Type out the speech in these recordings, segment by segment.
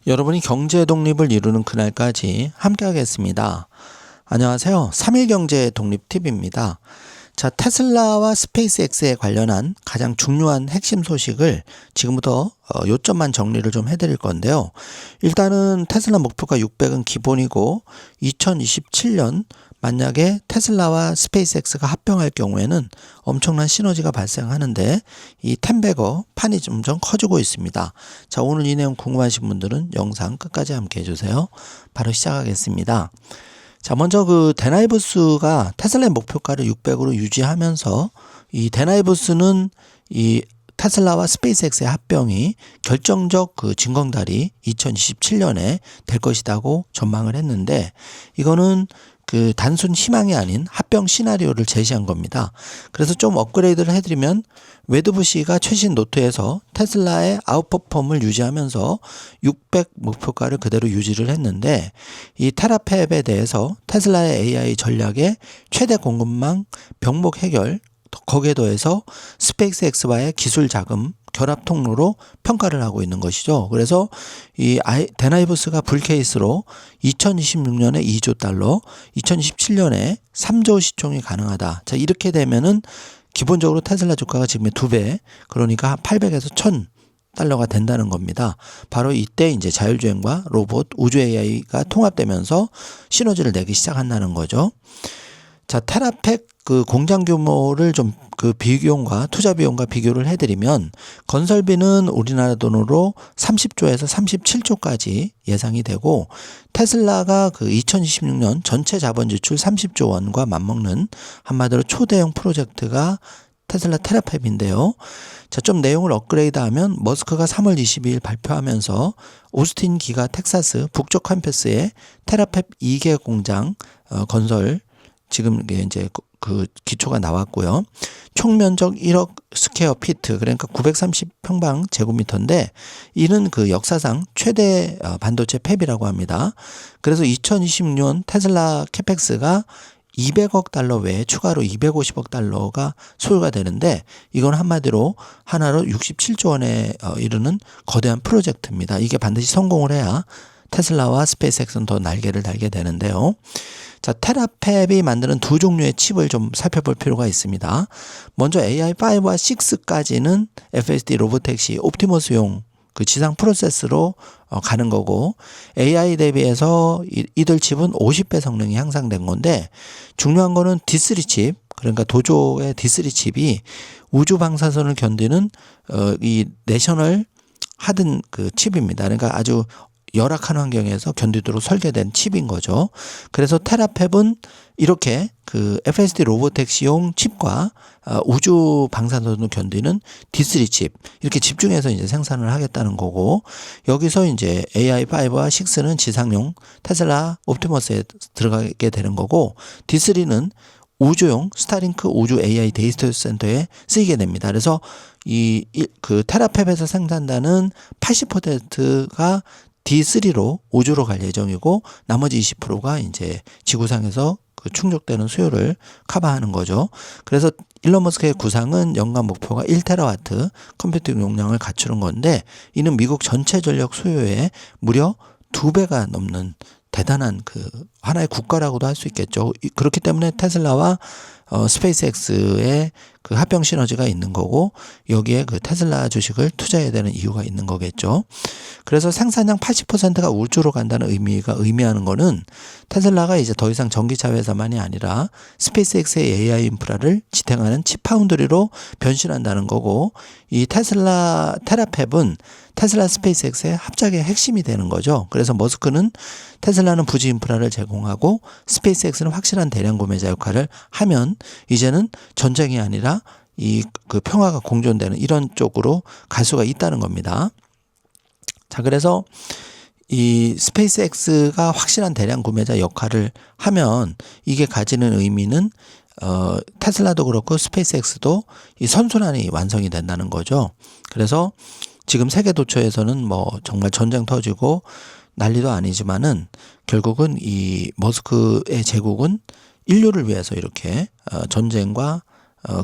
여러분이 경제 독립을 이루는 그날까지 함께하겠습니다. 안녕하세요. 3일 경제 독립 팁입니다. 자, 테슬라와 스페이스X에 관련한 가장 중요한 핵심 소식을 지금부터 요점만 정리를 좀 해드릴 건데요. 일단은 테슬라 목표가 600은 기본이고 2027년 만약에 테슬라와 스페이스X가 합병할 경우에는 엄청난 시너지가 발생하는데 이 텐베거 판이 좀 커지고 있습니다. 자, 오늘 이 내용 궁금하신 분들은 영상 끝까지 함께 해주세요. 바로 시작하겠습니다. 자, 먼저 그 데나이브스가 테슬라의 목표가를 600으로 유지하면서 이 데나이브스는 이 테슬라와 스페이스X의 합병이 결정적 그 진검다리 2027년에 될 것이라고 전망을 했는데, 이거는 그 단순 희망이 아닌 합병 시나리오를 제시한 겁니다. 그래서 좀 업그레이드를 해드리면 웨드부시가 최신 노트에서 테슬라의 아웃퍼폼을 유지하면서 600 목표가를 그대로 유지를 했는데, 이 테라팹에 대해서 테슬라의 AI 전략의 최대 공급망 병목 해결, 거기에 더해서 스페이스X와의 기술 자금 결합 통로로 평가를 하고 있는 것이죠. 그래서 이 데나이브스가 불케이스로 2026년에 2조 달러, 2027년에 3조 시총이 가능하다. 자, 이렇게 되면은 기본적으로 테슬라 주가가 지금의 2배, 그러니까 800에서 1000달러가 된다는 겁니다. 바로 이때 이제 자율주행과 로봇, 우주 AI가 통합되면서 시너지를 내기 시작한다는 거죠. 자, 테라팹 그 공장 규모를 좀 그 비용과 투자 비용과 비교를 해드리면 건설비는 우리나라 돈으로 30조에서 37조까지 예상이 되고, 테슬라가 그 2026년 전체 자본 지출 30조 원과 맞먹는 한마디로 초대형 프로젝트가 테슬라 테라팹인데요. 자, 좀 내용을 업그레이드하면 머스크가 3월 22일 발표하면서 오스틴 기가 텍사스 북쪽 캠퍼스에 테라팹 2개 공장 건설, 지금 이제 그 기초가 나왔고요. 총 면적 1억 스퀘어 피트, 그러니까 930평방 제곱미터인데, 이는 그 역사상 최대 반도체 팹이라고 합니다. 그래서 2026년 테슬라 캐펙스가 200억 달러 외에 추가로 250억 달러가 소요가 되는데, 이건 한마디로 하나로 67조 원에 이르는 거대한 프로젝트입니다. 이게 반드시 성공을 해야 테슬라와 스페이스X는 더 날개를 달게 되는데요. 자, 테라팹이 만드는 두 종류의 칩을 좀 살펴볼 필요가 있습니다. 먼저 AI5와 6까지는 FSD 로보택시 옵티머스용 그 지상 프로세스로 가는 거고, AI 대비해서 이들 칩은 50배 성능이 향상된 건데, 중요한 거는 D3 칩, 그러니까 도조의 D3 칩이 우주 방사선을 견디는 이 내셔널 하든 그 칩입니다. 그러니까 아주 열악한 환경에서 견디도록 설계된 칩인 거죠. 그래서 테라팹은 이렇게 그 FSD 로보택시용 칩과 우주 방사선을 견디는 D3 칩, 이렇게 집중해서 이제 생산을 하겠다는 거고, 여기서 이제 AI5와 6는 지상용 테슬라 옵티머스에 들어가게 되는 거고, D3는 우주용 스타링크 우주 AI 데이터 센터에 쓰이게 됩니다. 그래서 그 테라팹에서 생산되는 80%가 D3로 우주로 갈 예정이고, 나머지 20%가 이제 지구상에서 그 충족되는 수요를 커버하는 거죠. 그래서 일론 머스크의 구상은 연간 목표가 1테라와트 컴퓨팅 용량을 갖추는 건데, 이는 미국 전체 전력 수요의 무려 2배가 넘는 대단한 그 하나의 국가라고도 할 수 있겠죠. 그렇기 때문에 테슬라와 스페이스X의 그 합병 시너지가 있는 거고, 여기에 그 테슬라 주식을 투자해야 되는 이유가 있는 거겠죠. 그래서 생산량 80%가 우주로 간다는 의미하는 거는 테슬라가 이제 더 이상 전기차 회사만이 아니라 스페이스X의 AI 인프라를 지탱하는 칩 파운드리로 변신한다는 거고, 이 테라팹은 테슬라 스페이스X의 합작의 핵심이 되는 거죠. 그래서 머스크는 테슬라는 부지 인프라를 제공하고 스페이스X는 확실한 대량 구매자 역할을 하면, 이제는 전쟁이 아니라 이 그 평화가 공존되는 이런 쪽으로 갈 수가 있다는 겁니다. 자, 그래서 이 스페이스X가 확실한 대량 구매자 역할을 하면 이게 가지는 의미는 테슬라도 그렇고 스페이스X도 이 선순환이 완성이 된다는 거죠. 그래서 지금 세계 도처에서는 뭐 정말 전쟁 터지고 난리도 아니지만은, 결국은 이 머스크의 제국은 인류를 위해서 이렇게 전쟁과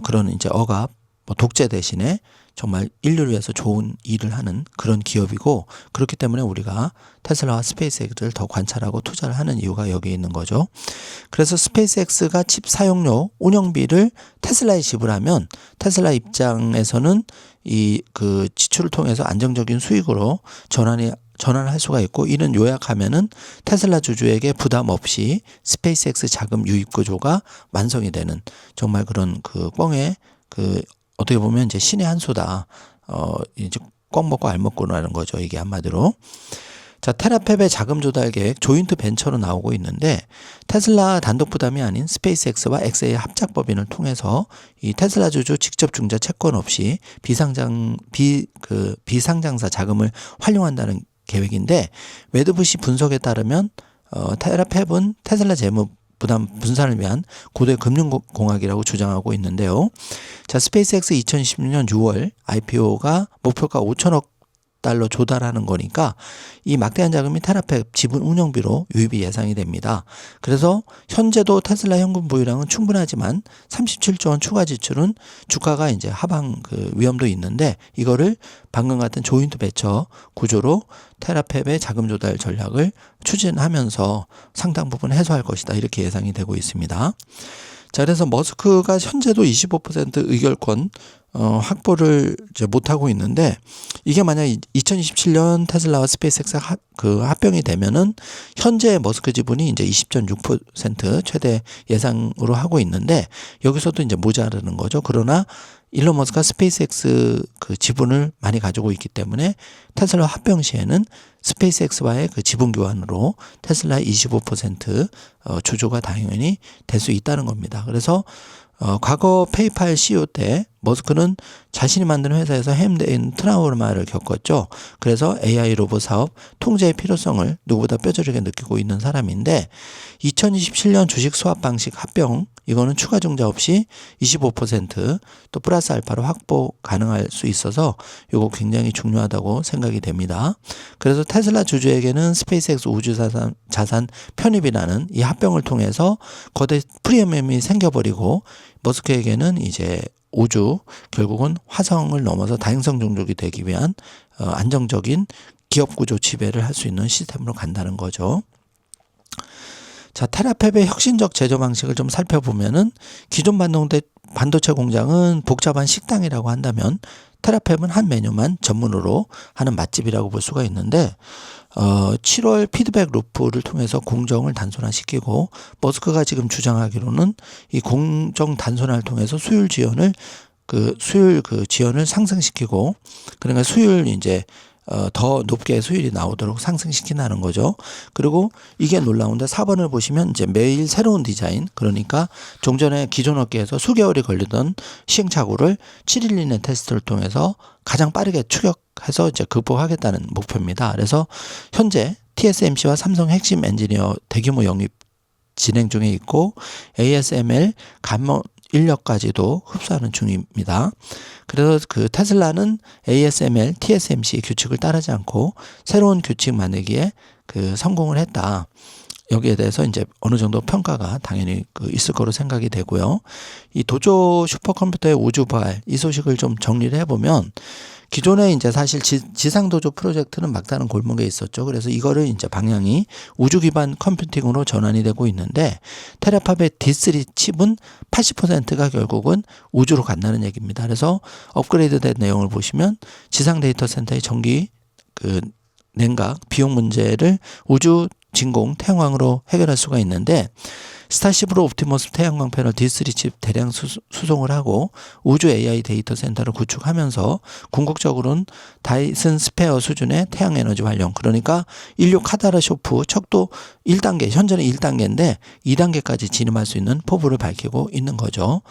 그런 이제 억압, 뭐 독재 대신에 정말 인류를 위해서 좋은 일을 하는 그런 기업이고, 그렇기 때문에 우리가 테슬라와 스페이스X를 더 관찰하고 투자를 하는 이유가 여기에 있는 거죠. 그래서 스페이스X가 칩 사용료 운영비를 테슬라에 지불하면 테슬라 입장에서는 이 그 지출을 통해서 안정적인 수익으로 전환할 수가 있고, 이는 요약하면은 테슬라 주주에게 부담 없이 스페이스X 자금 유입 구조가 완성이 되는, 정말 그런 그 뻥에 그 어떻게 보면 이제 신의 한 수다. 이제 껌 먹고 알 먹고라는 거죠. 이게 한마디로. 자, 테라팹의 자금 조달 계획 조인트 벤처로 나오고 있는데, 테슬라 단독 부담이 아닌 스페이스X와 엑스의 합작 법인을 통해서 이 테슬라 주주 직접 중자 채권 없이 비상장사 자금을 활용한다는 계획인데, 매드부시 분석에 따르면 테라팹은 테슬라 재무 부담 분산을 위한 고도의 금융공학이라고 주장하고 있는데요. 자, 스페이스X 2016년 6월 IPO가 목표가 5천억 달러 조달하는 거니까 이 막대한 자금이 테라팹 지분 운영비로 유입이 예상이 됩니다. 그래서 현재도 테슬라 현금 보유량은 충분하지만 37조 원 추가 지출은 주가가 이제 하방 그 위험도 있는데, 이거를 방금 같은 조인트 벤처 구조로 테라팹의 자금 조달 전략을 추진하면서 상당 부분 해소할 것이다, 이렇게 예상이 되고 있습니다. 자, 그래서 머스크가 현재도 25% 의결권 확보를 이제 못하고 있는데, 이게 만약 2027년 테슬라와 스페이스X 합병이 되면은 현재 머스크 지분이 이제 20.6% 최대 예상으로 하고 있는데, 여기서도 이제 모자라는 거죠. 그러나 일론 머스크가 스페이스X 그 지분을 많이 가지고 있기 때문에 테슬라 합병 시에는 스페이스X와의 그 지분 교환으로 테슬라의 25% 주주가 당연히 될 수 있다는 겁니다. 그래서 과거 페이팔 CEO 때 머스크는 자신이 만드는 회사에서 해임된 트라우마를 겪었죠. 그래서 AI 로봇 사업 통제의 필요성을 누구보다 뼈저리게 느끼고 있는 사람인데, 2027년 주식 수합 방식 합병, 이거는 추가 증자 없이 25% 또 플러스 알파로 확보 가능할 수 있어서 이거 굉장히 중요하다고 생각이 됩니다. 그래서 테슬라 주주에게는 스페이스X 우주 자산 편입이라는 이 합병을 통해서 거대 프리미엄이 생겨버리고, 머스크에게는 이제 우주, 결국은 화성을 넘어서 다행성 종족이 되기 위한 안정적인 기업 구조 지배를 할 수 있는 시스템으로 간다는 거죠. 자, 테라팹의 혁신적 제조 방식을 좀 살펴보면은, 기존 반도체 공장은 복잡한 식당이라고 한다면 테라팹은 한 메뉴만 전문으로 하는 맛집이라고 볼 수가 있는데, 7월 피드백 루프를 통해서 공정을 단순화시키고, 머스크가 지금 주장하기로는 이 공정 단순화를 통해서 수율 지연을 상승시키고, 그러니까 수율 이제 더 높게 수율이 나오도록 상승시킨다는 거죠. 그리고 이게 놀라운데 4번을 보시면 이제 매일 새로운 디자인, 그러니까 종전에 기존 업계에서 수개월이 걸리던 시행착오를 7일 이내 테스트를 통해서 가장 빠르게 추격해서 이제 극복하겠다는 목표입니다. 그래서 현재 TSMC와 삼성 핵심 엔지니어 대규모 영입 진행 중에 있고, ASML 감원 인력까지도 흡수하는 중입니다. 그래서 그 테슬라는 ASML, TSMC 규칙을 따르지 않고 새로운 규칙 만들기에 성공을 했다. 여기에 대해서 이제 어느 정도 평가가 당연히 있을 거로 생각이 되고요. 이 도조 슈퍼컴퓨터의 우주 부활, 이 소식을 좀 정리를 해보면, 기존에 이제 사실 지상도조 프로젝트는 막다른 골목에 있었죠. 그래서 이거를 이제 방향이 우주 기반 컴퓨팅으로 전환이 되고 있는데, 테라팹의 D3 칩은 80%가 결국은 우주로 간다는 얘기입니다. 그래서 업그레이드 된 내용을 보시면 지상 데이터 센터의 전기 냉각 비용 문제를 우주 진공 태양광으로 해결할 수가 있는데, 스타쉽으로 옵티머스 태양광 패널 D3 칩 대량 수송을 하고 우주 AI 데이터 센터를 구축하면서 궁극적으로는 다이슨 스페어 수준의 태양 에너지 활용, 그러니까 인류 카다르쇼프 척도 1단계, 현재는 1단계인데 2단계까지 진입할 수 있는 포부를 밝히고 있는 거죠.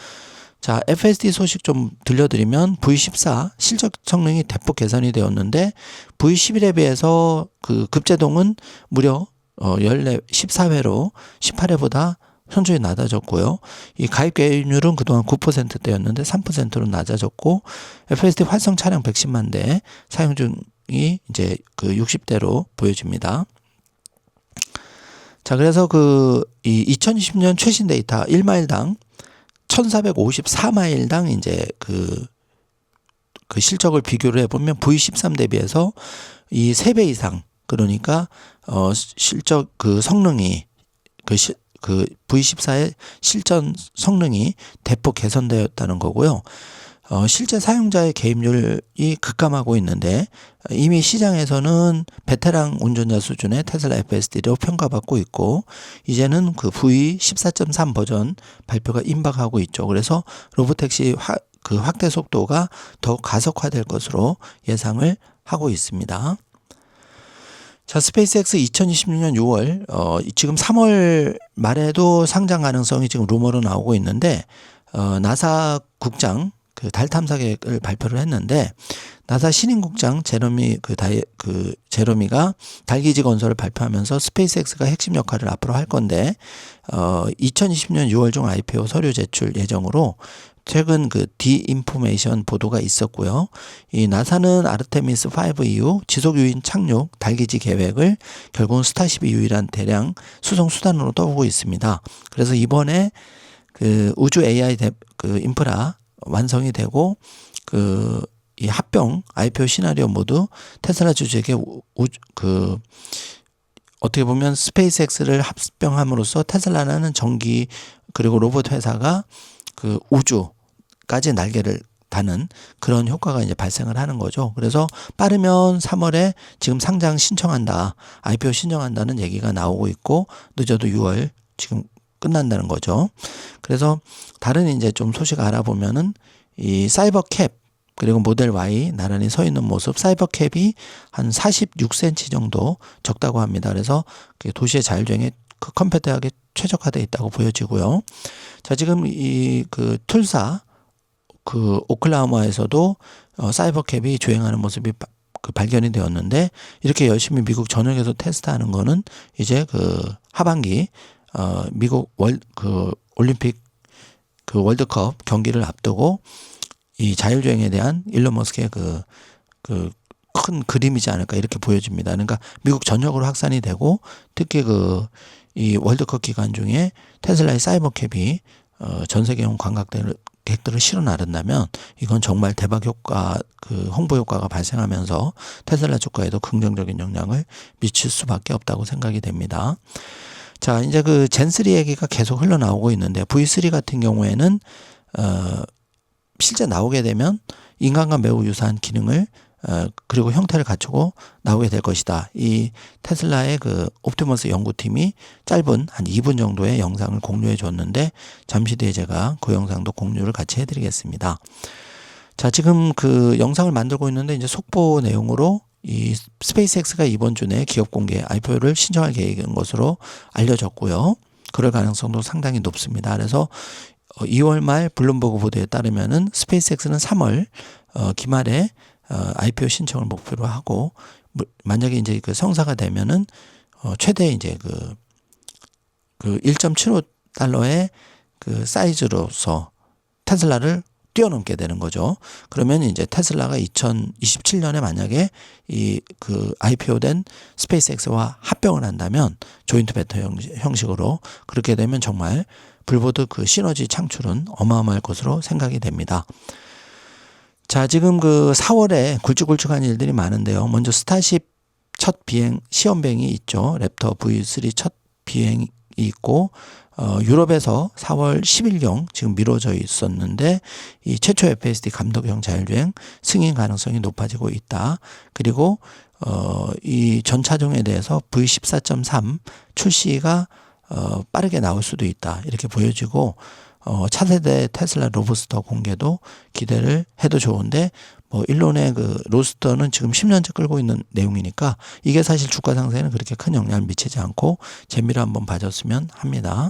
자, FSD 소식 좀 들려드리면, V14 실적 성능이 대폭 개선이 되었는데 V11에 비해서 급제동은 무려 14회로 18회보다 현저히 낮아졌고요. 이 가입 개입률은 그동안 9%대였는데 3%로 낮아졌고, FSD 활성 차량 110만 대 사용 중이 이제 60대로 보여집니다. 자, 그래서 이 2020년 최신 데이터 1마일당 1454마일당 이제 그 실적을 비교를 해보면 V13 대비해서 이 3배 이상, 그러니까 실적 그 성능이 그 V14의 실전 성능이 대폭 개선되었다는 거고요. 실제 사용자의 개입률이 급감하고 있는데 이미 시장에서는 베테랑 운전자 수준의 테슬라 FSD로 평가받고 있고, 이제는 그 V14.3 버전 발표가 임박하고 있죠. 그래서 로보택시 그 확대 속도가 더 가속화될 것으로 예상을 하고 있습니다. 자, 스페이스X 2026년 6월, 지금 3월 말에도 상장 가능성이 지금 루머로 나오고 있는데, 나사 국장 그 달 탐사 계획을 발표를 했는데, 나사 신임 국장 제러미가 달기지 건설을 발표하면서 스페이스X가 핵심 역할을 앞으로 할 건데, 2020년 6월 중 IPO 서류 제출 예정으로 최근 그 디인포메이션 보도가 있었고요. 이 나사는 아르테미스 5 이후 지속 유인 착륙 달기지 계획을 결국은 스타쉽이 유일한 대량 수송 수단으로 떠오고 있습니다. 그래서 이번에 그 우주 AI 그 인프라 완성이 되고 이 합병 IPO 시나리오 모두 테슬라 주주에게 어떻게 보면 스페이스X를 합병함으로써 테슬라라는 전기 그리고 로봇 회사가 그 우주까지 날개를 다는 그런 효과가 이제 발생을 하는 거죠. 그래서 빠르면 3월에 지금 상장 신청한다, IPO 신청한다는 얘기가 나오고 있고, 늦어도 6월 지금 끝난다는 거죠. 그래서 다른 이제 좀 소식 알아보면은 이 사이버캡 그리고 모델 Y 나란히 서 있는 모습, 사이버캡이 한 46cm 정도 적다고 합니다. 그래서 도시의 자율주행에 컴패트하게 최적화되어 있다고 보여지고요. 자, 지금 이 그 툴사 그 오클라호마에서도 사이버캡이 주행하는 모습이 발견이 되었는데, 이렇게 열심히 미국 전역에서 테스트하는 거는 이제 그 하반기 미국 올림픽 그 월드컵 경기를 앞두고 이 자율주행에 대한 일론 머스크의 큰 그림이지 않을까 이렇게 보여집니다. 그러니까 미국 전역으로 확산이 되고, 특히 이 월드컵 기간 중에 테슬라의 사이버캡이 전 세계용 관광객들을 실어 나른다면 이건 정말 대박 효과, 홍보 효과가 발생하면서 테슬라 주가에도 긍정적인 영향을 미칠 수밖에 없다고 생각이 됩니다. 자, 이제 그 젠3 얘기가 계속 흘러나오고 있는데, V3 같은 경우에는 실제 나오게 되면 인간과 매우 유사한 기능을 그리고 형태를 갖추고 나오게 될 것이다. 이 테슬라의 그 옵티머스 연구팀이 짧은 한 2분 정도의 영상을 공유해 줬는데, 잠시 뒤에 제가 그 영상도 공유를 같이 해드리겠습니다. 자, 지금 그 영상을 만들고 있는데, 이제 속보 내용으로 이 스페이스X가 이번 주 내에 기업 공개 IPO를 신청할 계획인 것으로 알려졌고요. 그럴 가능성도 상당히 높습니다. 그래서 2월 말 블룸버그 보도에 따르면은 스페이스X는 3월 기말에 IPO 신청을 목표로 하고, 만약에 이제 그 성사가 되면은 최대 이제 그 1.75달러의 그 사이즈로서 테슬라를 뛰어넘게 되는 거죠. 그러면 이제 테슬라가 2027년에 만약에 그 IPO된 스페이스X와 합병을 한다면 조인트 베터 형식으로, 그렇게 되면 정말 불보듯 그 시너지 창출은 어마어마할 것으로 생각이 됩니다. 자, 지금 그 4월에 굵직굵직한 일들이 많은데요. 먼저 스타쉽 첫 비행 시험 비행이 있죠. 랩터 V3 첫 비행이 있고, 유럽에서 4월 10일경 지금 미뤄져 있었는데, 이 최초 FSD 감독형 자율주행 승인 가능성이 높아지고 있다. 그리고 이 전 차종에 대해서 V14.3 출시가 빠르게 나올 수도 있다, 이렇게 보여지고, 차세대 테슬라 로브스터 공개도 기대를 해도 좋은데, 일론의 그 로스터는 지금 10년째 끌고 있는 내용이니까 이게 사실 주가 상승에는 그렇게 큰 영향을 미치지 않고 재미를 한번 봐줬으면 합니다.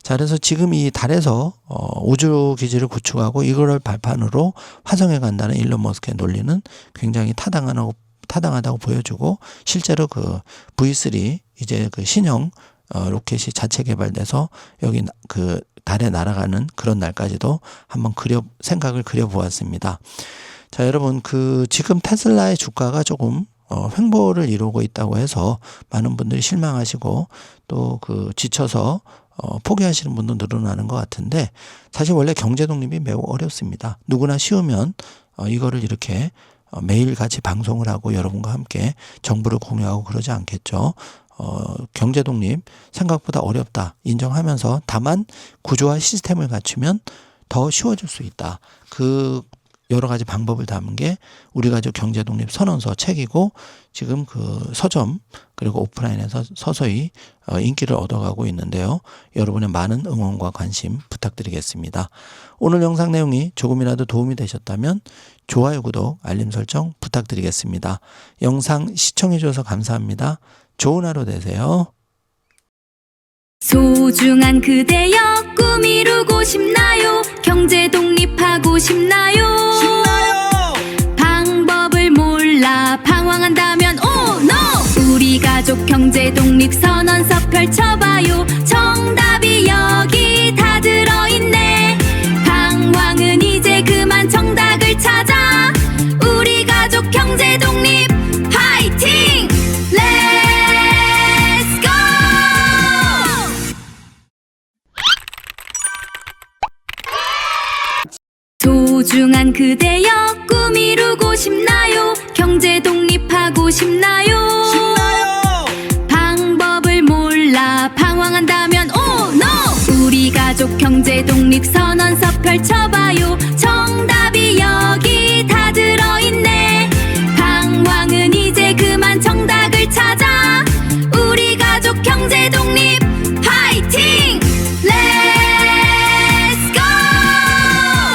자, 그래서 지금 이 달에서 우주 기지를 구축하고 이거를 발판으로 화성에 간다는 일론 머스크의 논리는 굉장히 타당하다고 보여주고, 실제로 그 V3 이제 그 신형 로켓이 자체 개발돼서 여기 그 달에 날아가는 그런 날까지도 한번 생각을 그려보았습니다. 자, 여러분, 지금 테슬라의 주가가 조금 횡보를 이루고 있다고 해서 많은 분들이 실망하시고 또 지쳐서 포기하시는 분도 늘어나는 것 같은데, 사실 원래 경제 독립이 매우 어렵습니다. 누구나 쉬우면 이거를 이렇게 매일 같이 방송을 하고 여러분과 함께 정보를 공유하고 그러지 않겠죠. 경제 독립 생각보다 어렵다 인정하면서 다만 구조와 시스템을 갖추면 더 쉬워질 수 있다. 그 여러 가지 방법을 담은 게 우리 가족 경제 독립 선언서 책이고 지금 그 서점 그리고 오프라인에서 서서히 인기를 얻어가고 있는데요. 여러분의 많은 응원과 관심 부탁드리겠습니다. 오늘 영상 내용이 조금이라도 도움이 되셨다면 좋아요, 구독, 알림 설정 부탁드리겠습니다. 영상 시청해 주셔서 감사합니다. 좋은 하루 되세요. 소중한 그대여 꿈 이루고 싶나요? 경제 독립하고 싶나요? 방법을 몰라 방황한다면 oh no! 우리 가족 경제 독립 선언서 펼쳐봐요. 정답이 여기 다 들어있네. 방황은 이제 그만 정답을 찾아. 우리 가족 경제 독립 파이팅! Let's go! 소중한 그대여 꿈 이루고 싶나요? 경제 독립하고 싶나요? 방법을 몰라 방황한다면 oh no! 우리 가족 경제 독립 선언서 펼쳐봐.